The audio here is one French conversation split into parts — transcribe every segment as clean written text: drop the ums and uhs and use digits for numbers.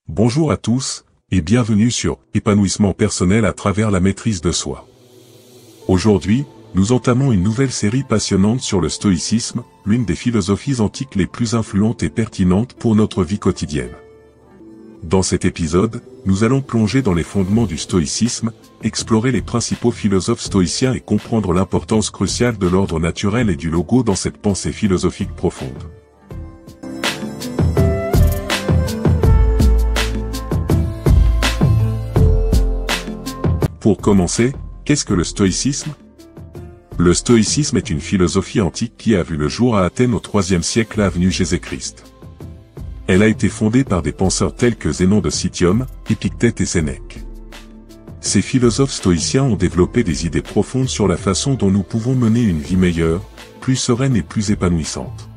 Bonjour à tous, et bienvenue sur Épanouissement personnel à travers la maîtrise de soi. Aujourd'hui, nous entamons une nouvelle série passionnante sur le stoïcisme, l'une des philosophies antiques les plus influentes et pertinentes pour notre vie quotidienne. Dans cet épisode, nous allons plonger dans les fondements du stoïcisme, explorer les principaux philosophes stoïciens et comprendre l'importance cruciale de l'ordre naturel et du logo dans cette pensée philosophique profonde. Pour commencer, qu'est-ce que le stoïcisme ? Le stoïcisme est une philosophie antique qui a vu le jour à Athènes au IIIe siècle avant Jésus-Christ. Elle a été fondée par des penseurs tels que Zénon de Citium, Épictète et Sénèque. Ces philosophes stoïciens ont développé des idées profondes sur la façon dont nous pouvons mener une vie meilleure, plus sereine et plus épanouissante.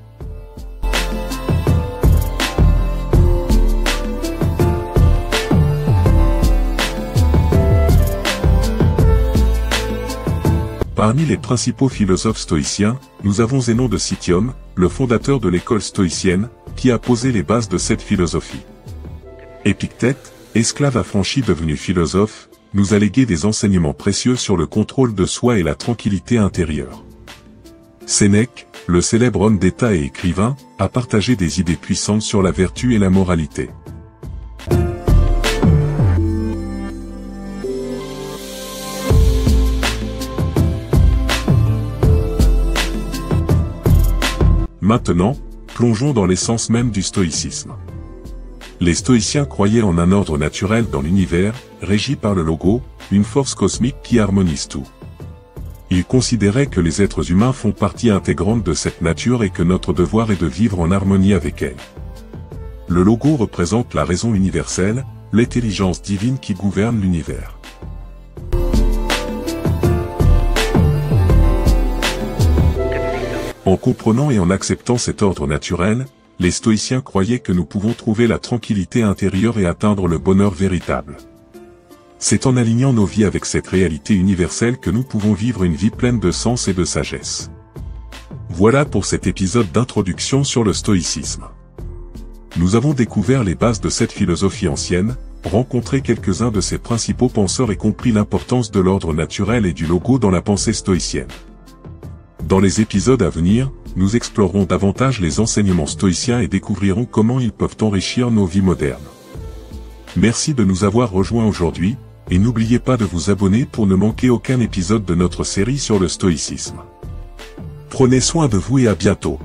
Parmi les principaux philosophes stoïciens, nous avons Zénon de Citium, le fondateur de l'école stoïcienne, qui a posé les bases de cette philosophie. Épictète, esclave affranchi devenu philosophe, nous a légué des enseignements précieux sur le contrôle de soi et la tranquillité intérieure. Sénèque, le célèbre homme d'État et écrivain, a partagé des idées puissantes sur la vertu et la moralité. Maintenant, plongeons dans l'essence même du stoïcisme. Les stoïciens croyaient en un ordre naturel dans l'univers, régi par le logo, une force cosmique qui harmonise tout. Ils considéraient que les êtres humains font partie intégrante de cette nature et que notre devoir est de vivre en harmonie avec elle. Le logo représente la raison universelle, l'intelligence divine qui gouverne l'univers. En comprenant et en acceptant cet ordre naturel, les stoïciens croyaient que nous pouvons trouver la tranquillité intérieure et atteindre le bonheur véritable. C'est en alignant nos vies avec cette réalité universelle que nous pouvons vivre une vie pleine de sens et de sagesse. Voilà pour cet épisode d'introduction sur le stoïcisme. Nous avons découvert les bases de cette philosophie ancienne, rencontré quelques-uns de ses principaux penseurs et compris l'importance de l'ordre naturel et du logo dans la pensée stoïcienne. Dans les épisodes à venir, nous explorerons davantage les enseignements stoïciens et découvrirons comment ils peuvent enrichir nos vies modernes. Merci de nous avoir rejoints aujourd'hui, et n'oubliez pas de vous abonner pour ne manquer aucun épisode de notre série sur le stoïcisme. Prenez soin de vous et à bientôt.